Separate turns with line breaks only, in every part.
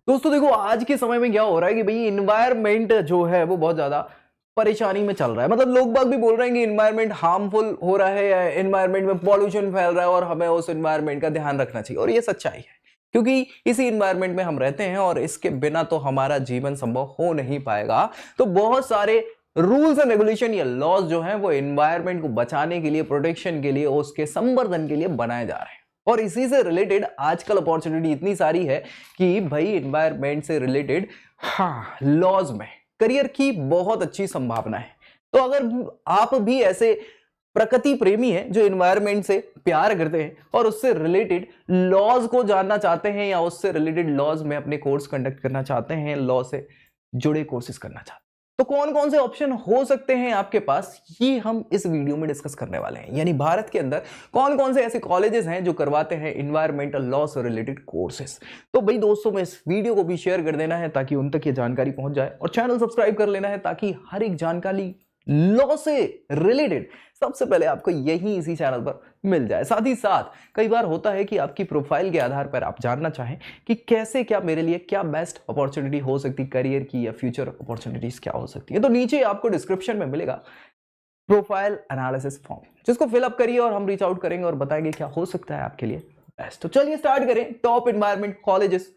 दोस्तों देखो, आज के समय में क्या हो रहा है कि भाई इन्वायरमेंट जो है वो बहुत ज्यादा परेशानी में चल रहा है। मतलब लोग बाग भी बोल रहे हैं कि इन्वायरमेंट हार्मफुल हो रहा है या इन्वायरमेंट में पॉल्यूशन फैल रहा है और हमें उस इन्वायरमेंट का ध्यान रखना चाहिए, और ये सच्चाई है क्योंकि इसी इन्वायरमेंट में हम रहते हैं और इसके बिना तो हमारा जीवन संभव हो नहीं पाएगा। तो बहुत सारे रूल्स एंड रेगुलेशन या लॉज जो हैं वो इन्वायरमेंट को बचाने के लिए, प्रोटेक्शन के लिए, उसके संवर्धन के लिए बनाए जा रहे हैं। और इसी से रिलेटेड आजकल अपॉर्चुनिटी इतनी सारी है कि भाई इन्वायरमेंट से रिलेटेड लॉज में करियर की बहुत अच्छी संभावना है। तो अगर आप भी ऐसे प्रकृति प्रेमी हैं जो इन्वायरमेंट से प्यार करते हैं और उससे रिलेटेड लॉज को जानना चाहते हैं या उससे रिलेटेड लॉज में अपने कोर्स कंडक्ट करना चाहते हैं, लॉ से जुड़े कोर्सेज करना चाहते हैं, तो कौन कौन से ऑप्शन हो सकते हैं आपके पास, ये हम इस वीडियो में डिस्कस करने वाले हैं। यानी भारत के अंदर कौन कौन से ऐसे कॉलेजेस हैं जो करवाते हैं इन्वायरमेंटल लॉ से रिलेटेड कोर्सेज। तो भाई दोस्तों, में इस वीडियो को भी शेयर कर देना है ताकि उन तक ये जानकारी पहुंच जाए, और चैनल सब्सक्राइब कर लेना है ताकि हर एक जानकारी लॉ से रिलेटेड सबसे पहले आपको यही इसी चैनल पर मिल जाए। साथ ही साथ कई बार होता है कि आपकी प्रोफाइल के आधार पर आप जानना चाहें कि कैसे, क्या मेरे लिए क्या बेस्ट अपॉर्चुनिटी हो सकती करियर की या फ्यूचर अपॉर्चुनिटीज क्या हो सकती है, तो नीचे आपको डिस्क्रिप्शन में मिलेगा प्रोफाइल एनालिसिस फॉर्म, जिसको फिलअप करिए और हम रीच आउट करेंगे और बताएंगे क्या हो सकता है आपके लिए बेस्ट। तो चलिए स्टार्ट करें। Top environment colleges,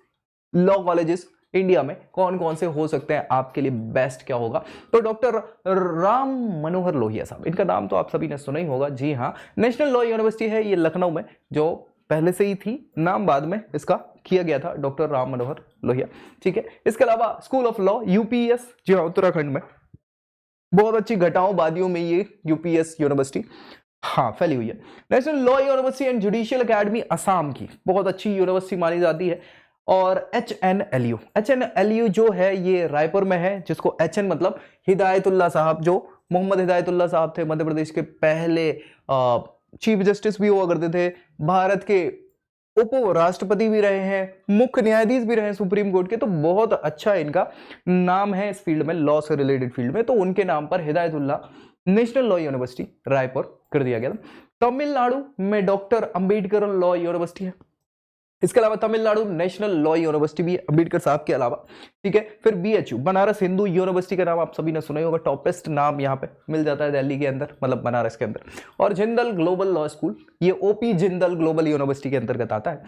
law colleges India में कौन कौन से हो सकते हैं आपके लिए बेस्ट, क्या होगा। तो डॉक्टर राम मनोहर लोहिया साहब, इनका नाम तो आप सभी ने सुना ही होगा। जी हाँ, नेशनल लॉ यूनिवर्सिटी है ये लखनऊ में, जो पहले से ही थी, नाम बाद में इसका किया गया था, डॉक्टर राम मनोहर लोहिया। ठीक है, इसके अलावा स्कूल ऑफ लॉ यूपीएस, जी हाँ, उत्तराखंड में, बहुत अच्छी घटाओं वादियों में ये यूपीएस यूनिवर्सिटी फैली हुई है। National law university and judicial academy Assam की बहुत अच्छी यूनिवर्सिटी मानी जाती है। और एच एन एल यू जो है ये रायपुर में है, जिसको एच एन मतलब हिदायतुल्लाह साहब, जो मोहम्मद हिदायतुल्लाह साहब थे, मध्य प्रदेश के पहले चीफ जस्टिस भी हुआ करते थे, भारत के उप राष्ट्रपति भी रहे हैं, मुख्य न्यायाधीश भी रहे हैं सुप्रीम कोर्ट के। तो बहुत अच्छा इनका नाम है इस फील्ड में, लॉ से रिलेटेड फील्ड में। तो उनके नाम पर Hidayatullah national law university Raipur कर दिया गया था। तमिलनाडु में डॉक्टर अंबेडकर लॉ यूनिवर्सिटी है। इसके अलावा तमिलनाडु नेशनल लॉ यूनिवर्सिटी भी अंबेडकर साहब के अलावा। ठीक है, फिर बीएचयू बनारस हिंदू यूनिवर्सिटी का नाम आप सभी ने सुना ही होगा, टॉपेस्ट नाम यहाँ पे मिल जाता है दिल्ली के अंदर, मतलब बनारस के अंदर। और जिंदल ग्लोबल लॉ स्कूल, ये ओपी जिंदल ग्लोबल यूनिवर्सिटी के अंतर्गत आता है,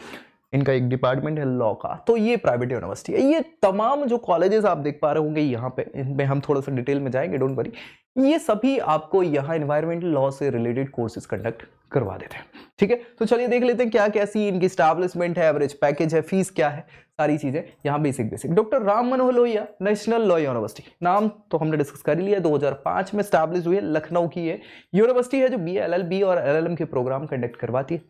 इनका एक डिपार्टमेंट है लॉ का। तो ये प्राइवेट यूनिवर्सिटी है। ये तमाम जो कॉलेजेस आप देख पा रहे होंगे यहाँ पे, इनमें हम थोड़ा सा डिटेल में जाएंगे, डोंट वरी। ये सभी आपको यहाँ एनवायरमेंटल लॉ से रिलेटेड कोर्सेज कंडक्ट करवा देते हैं। ठीक है, तो चलिए देख लेते हैं क्या कैसी इनकी स्टैब्लिशमेंट है, एवरेज पैकेज है, फीस क्या है, सारी चीजें यहाँ basic. Doctor Ram Manohar Lohia national law university, नाम तो हमने डिस्कस कर लिया, 2005 में स्टैब्लिश हुई है, लखनऊ की ये यूनिवर्सिटी है जो बीए एलएलबी और एलएलएम के प्रोग्राम कंडक्ट करवाती है।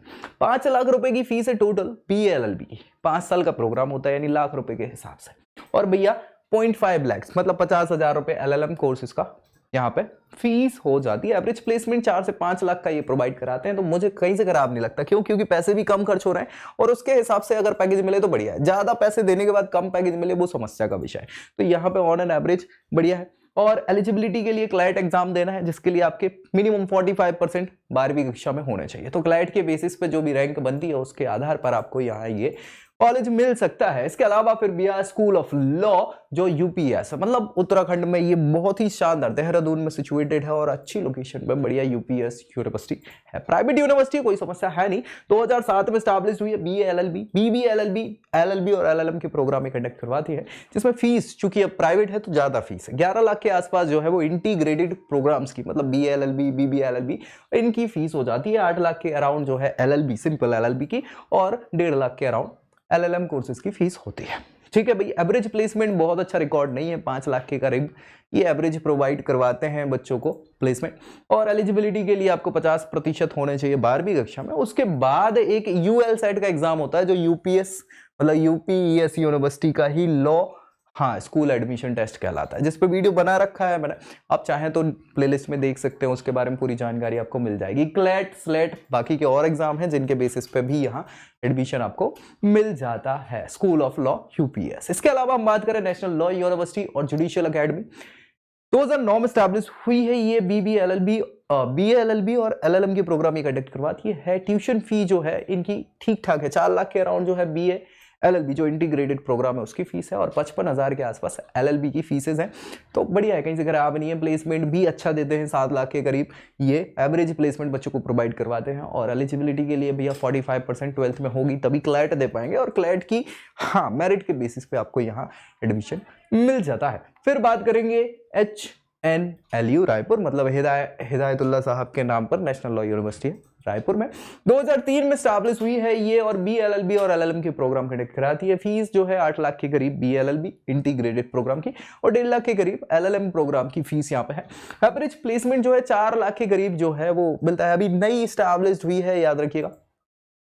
5 लाख रुपए की फीस है टोटल बीए एलएलबी की, 5 साल का प्रोग्राम होता है, यानी लाख रुपए के हिसाब से। और भैया 0.5 लाख मतलब 50,000 रुपए एलएलएम कोर्सेज का यहाँ पे फीस हो जाती है। एवरेज प्लेसमेंट 4 से 5 लाख का ये प्रोवाइड कराते हैं, तो मुझे कहीं से खराब नहीं लगता। क्यों? क्योंकि पैसे भी कम खर्च हो रहे हैं और उसके हिसाब से अगर पैकेज मिले तो बढ़िया है। ज्यादा पैसे देने के बाद कम पैकेज मिले वो समस्या का विषय है। तो यहाँ पे ऑन एन एवरेज बढ़िया है। और एलिजिबिलिटी के लिए क्लैट एग्जाम देना है, जिसके लिए आपके मिनिमम 45% 12वीं कक्षा में होने चाहिए। तो क्लैट के बेसिस पे जो भी रैंक बनती है उसके आधार पर आपको यहाँ ये कॉलेज मिल सकता है। इसके अलावा फिर भी स्कूल ऑफ लॉ जो यूपीएस, मतलब उत्तराखंड में, ये बहुत ही शानदार देहरादून में सिचुएटेड है और अच्छी लोकेशन पे बढ़िया यूपीएस यूनिवर्सिटी है। प्राइवेट यूनिवर्सिटी, कोई समस्या है नहीं। 2007 में स्टैब्लिश हुई है। बीए एलएलबी, बीबी एलएलबी और एलएलएम के प्रोग्राम में कंडक्ट करवाती है, जिसमें फीस चूंकि अब प्राइवेट है तो ज्यादा फीस है, 11 लाख के आसपास जो है वो इंटीग्रेटेड प्रोग्राम्स की, मतलब बीए एलएलबी, बीबी एलएलबी, इनकी फीस हो जाती है 8 लाख के अराउंड जो है एलएलबी, सिंपल एलएलबी की, और 1.5 लाख के अराउंड एलएलएम कोर्सेज की फीस होती है। ठीक है भाई, एवरेज प्लेसमेंट बहुत अच्छा रिकॉर्ड नहीं है, 5 लाख के करीब ये एवरेज प्रोवाइड करवाते हैं बच्चों को प्लेसमेंट। और एलिजिबिलिटी के लिए आपको 50% होने चाहिए 12वीं कक्षा में। उसके बाद एक यूएल सेट का एग्जाम होता है, जो यूपीएस मतलब यूपीएस यूनिवर्सिटी का ही लॉ स्कूल एडमिशन टेस्ट कहलाता है, जिस पे वीडियो बना रखा है मैंने, आप चाहें तो प्लेलिस्ट में देख सकते हैं, उसके बारे में पूरी जानकारी आपको मिल जाएगी। क्लैट, स्लेट, बाकी के और एग्जाम हैं जिनके बेसिस पे भी यहाँ एडमिशन आपको मिल जाता है। School of law UPS. इसके अलावा हम बात करें नेशनल लॉ यूनिवर्सिटी और जुडिशियल एकेडमी, 2009 में स्टैब्लिश हुई है। ये बीए एलएलबी और एलएलएम के प्रोग्राम ये कंडक्ट करवाती है। ट्यूशन फी जो है इनकी ठीक ठाक है, 4 लाख के अराउंड जो है बीए LLB जो इंटीग्रेटेड प्रोग्राम है उसकी फीस है और 55,000 के आसपास LLB की फीसेज हैं। तो बढ़िया है, कहीं से खराब नहीं है। प्लेसमेंट भी अच्छा देते हैं, 7 लाख के करीब ये एवरेज प्लेसमेंट बच्चों को प्रोवाइड करवाते हैं। और एलिजिबिलिटी के लिए भैया 45% 12th में होगी तभी क्लैट दे पाएंगे, और क्लैट की हाँ मेरिट के बेसिस पे आपको यहाँ एडमिशन मिल जाता है। फिर बात करेंगे HNLU रायपुर, मतलब हिदायतुल्लाह साहब के नाम पर नेशनल लॉ यूनिवर्सिटी है रायपुर में। 2003 में स्टैब्लिश हुई है ये, और BLLB और LLM के प्रोग्राम कंडक्ट कराती है। फीस जो है 8 लाख के करीब BLLB इंटीग्रेटेड प्रोग्राम की, और 1.5 लाख के करीब LLM प्रोग्राम की फीस यहाँ पे है। एवरेज प्लेसमेंट जो है 4 लाख के करीब जो है वो मिलता है। अभी नई स्टैब्लिश हुई है, याद रखिएगा,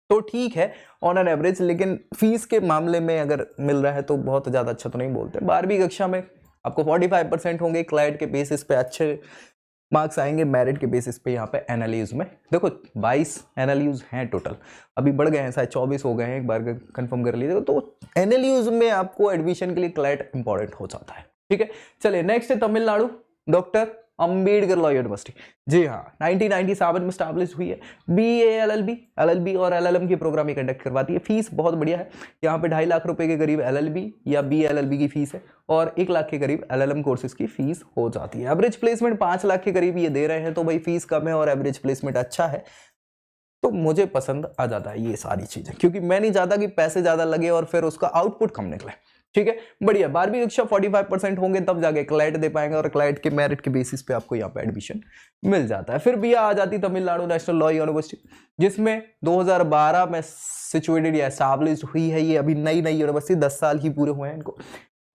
तो ठीक है ऑन एन एवरेज, लेकिन फीस के मामले में अगर मिल रहा है तो बहुत ज्यादा अच्छा तो नहीं बोलते। 12वीं कक्षा में आपको 45% होंगे, क्लैट के बेसिस पे अच्छे मार्क्स आएंगे, मेरिट के बेसिस पे यहाँ पे एनएलयूज में देखो 22 एनएलयूज हैं टोटल, अभी बढ़ गए हैं शायद 24 हो गए हैं, एक बार कंफर्म कर लीजिए। तो एनएलयूज में आपको एडमिशन के लिए क्लैट इंपॉर्टेंट हो जाता है। ठीक है, चलिए नेक्स्ट है Tamil Nadu doctor Ambedkar law university. जी हाँ, 1997 में स्टैब्लिश हुई है। BALLB, LLB और LLM की प्रोग्राम ही कंडक्ट करवाती है। फीस बहुत बढ़िया है, यहाँ पे 2.5 लाख रुपए के करीब LLB या BLLB की फीस है, और 1 लाख के करीब LLM कोर्सेज की फीस हो जाती है। एवरेज प्लेसमेंट 5 लाख के करीब ये दे रहे हैं, तो भाई फीस कम है और एवरेज प्लेसमेंट अच्छा है, तो मुझे पसंद आ जाता है ये सारी चीजें, क्योंकि मैं नहीं चाहता कि पैसे ज्यादा लगे और फिर उसका आउटपुट कम निकले। ठीक है, बढ़िया। 12वीं कक्षा 45% होंगे तब जाके क्लैट दे पाएंगे, और क्लैट के मेरिट के बेसिस पे आपको यहाँ पे एडमिशन मिल जाता है। फिर भी आ जाती तमिलनाडु नेशनल लॉ यूनिवर्सिटी, जिसमें 2012 में सिचुएटेड या एस्टैब्लिश्ड हुई है। ये अभी नई यूनिवर्सिटी, 10 साल ही पूरे हुए हैं इनको।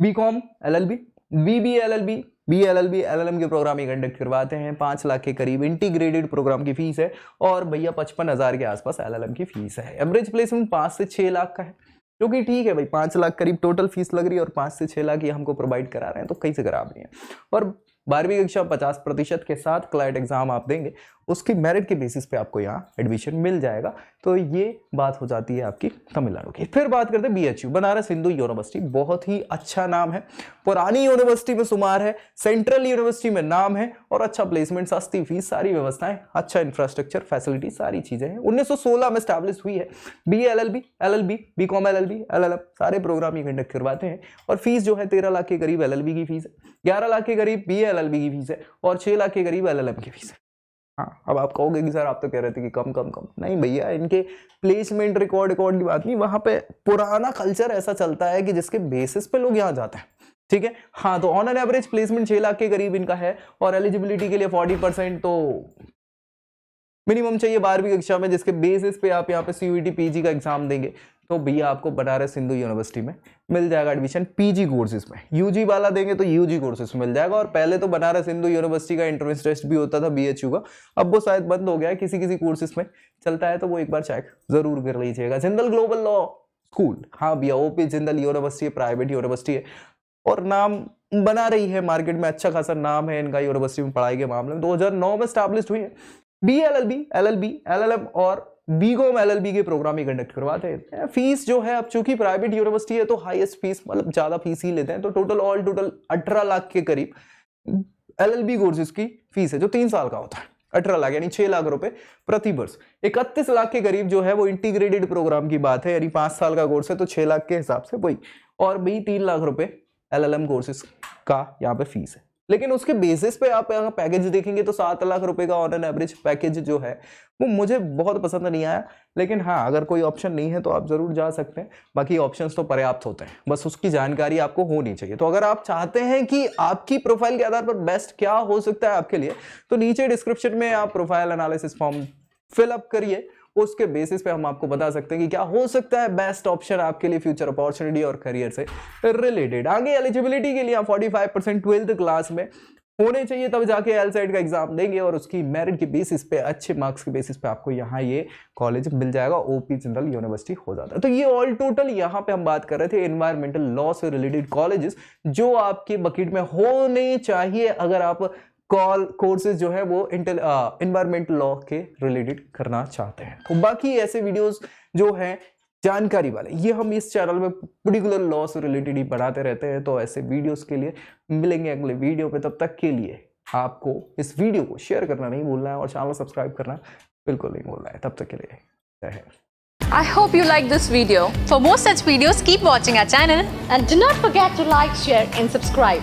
BCom LLB, BBLLB, BLLB LLM के प्रोग्राम ही कंडक्ट करवाते हैं। 5 लाख के करीब इंटीग्रेटेड प्रोग्राम की फीस है, और भैया 55,000 के आसपास LLM की फीस है। एवरेज प्लेसमेंट 5 से 6 लाख का है, जो कि ठीक है भाई, 5 लाख करीब टोटल फीस लग रही है और 5 से 6 लाख ये हमको प्रोवाइड करा रहे हैं, तो कहीं से खराब नहीं है। और 12वीं कक्षा 50% के साथ क्लैट एग्जाम आप देंगे, उसकी मेरिट के बेसिस पे आपको यहाँ एडमिशन मिल जाएगा। तो ये बात हो जाती है आपकी तमिलनाडु की। फिर बात करते हैं BHU, बनारस हिंदू यूनिवर्सिटी। बहुत ही अच्छा नाम है, पुरानी यूनिवर्सिटी में शुमार है, सेंट्रल यूनिवर्सिटी में नाम है, और अच्छा प्लेसमेंट, सस्ती फीस, सारी व्यवस्थाएं, अच्छा इंफ्रास्ट्रक्चर, फैसिलिटी, सारी चीजें हैं। 1916 में स्टैब्लिश हुई है। BLLB, LLB, BCom LLB, LLM सारे प्रोग्राम ही कंडक्ट करवाते हैं, और फीस जो है 13 लाख के करीब LLB की फीस है, 11 लाख के करीब BLLB की फीस है, और 6 लाख के करीब LLM की फीस है। हाँ, अब आप कहोगे कि सर आप तो कह रहे थे कि कम कम कम, नहीं भैया, इनके प्लेसमेंट रिकॉर्ड की बात नहीं, वहां पे पुराना कल्चर ऐसा चलता है कि जिसके बेसिस पे लोग यहाँ जाते हैं। ठीक है, हाँ, तो on an average placement 6 lakh के करीब इनका है, और एलिजिबिलिटी के लिए 40% तो मिनिमम चाहिए 12वीं कक्षा में, जिसके बेसिस पे आप यहाँ पे CUET PG का एग्जाम देंगे, तो भैया आपको बनारस हिंदू यूनिवर्सिटी में मिल जाएगा एडमिशन। PG कोर्सेज में UG वाला देंगे तो UG कोर्सेज में मिल जाएगा। और पहले तो बनारस हिंदू यूनिवर्सिटी का एंट्रेंस टेस्ट भी होता था BHU का, अब वो शायद बंद हो गया है, किसी कोर्सेज में चलता है, तो वो एक बार चेक जरूर कर लीजिएगा। जिंदल ग्लोबल लॉ स्कूल, हाँ भैया, OP Jindal university private university है, और नाम बना रही है मार्केट में, अच्छा खासा नाम है इनका यूनिवर्सिटी में पढ़ाई के मामले में। 2009 में स्टैब्लिश्ड हुई है। BLLB, LLB, LLM और BCom LLB के प्रोग्राम ही कंडक्ट करवाते हैं। फीस जो है, अब चूंकि प्राइवेट यूनिवर्सिटी है तो हाईएस्ट फीस, मतलब ज्यादा फीस ही लेते हैं, तो टोटल 18 लाख के करीब LLB कोर्सेज की फीस है, जो 3 साल का होता है। 18 लाख यानी 6 लाख रुपए प्रति वर्ष। 31 लाख के करीब जो है वो इंटीग्रेटेड प्रोग्राम की बात है, यानी 5 साल का कोर्स है, तो 6 लाख के हिसाब से वही, और भी 3 लाख रुपए LLM कोर्सेज का यहाँ पे फीस है। लेकिन उसके बेसिस पे आप यहाँ पैकेज देखेंगे तो 7 लाख रुपए का ऑन एन एवरेज पैकेज जो है वो मुझे बहुत पसंद नहीं आया। लेकिन हाँ, अगर कोई ऑप्शन नहीं है तो आप जरूर जा सकते हैं, बाकी ऑप्शंस तो पर्याप्त होते हैं, बस उसकी जानकारी आपको होनी चाहिए। तो अगर आप चाहते हैं कि आपकी प्रोफाइल के आधार पर बेस्ट क्या हो सकता है आपके लिए, तो नीचे डिस्क्रिप्शन में आप प्रोफाइल एनालिसिस फॉर्म फिलअप करिए, उसके बेसिस पे हम आपको बता सकते हैं कि क्या हो सकता है बेस्ट ऑप्शन आपके लिए फ्यूचर अपॉर्चुनिटी और करियर से रिलेटेड। आगे एलिजिबिलिटी के लिए आप 45% 12th क्लास में होने चाहिए, तब जाके LSAT का एग्जाम देंगे, और उसकी मेरिट के बेसिस पे, अच्छे मार्क्स के बेसिस पे आपको यहाँ ये कॉलेज मिल जाएगा, OP जिंदल यूनिवर्सिटी हो जाता है। तो ये ऑल टोटल यहाँ पे हम बात कर रहे थे एनवायरमेंटल लॉ से रिलेटेड कॉलेजेस जो आपके बकेट में होने चाहिए अगर आप कोर्सेज जो है वो एनवायरमेंटल लॉ के रिलेटेड करना चाहते हैं। तो बाकी ऐसे वीडियोस जो हैं जानकारी वाले, ये हम इस चैनल में पर्टिकुलर लॉ से रिलेटेड ही बढ़ाते रहते हैं, तो ऐसे वीडियोस के लिए मिलेंगे अगले वीडियो पे। तब तक के लिए आपको इस वीडियो को शेयर करना नहीं भूलना है, और चैनल सब्सक्राइब करना बिल्कुल नहीं भूलना है। तब तक के लिए जय Hind.
I hope you like this video.
For more such videos, keep watching our channel.
And do not forget to like, share and subscribe.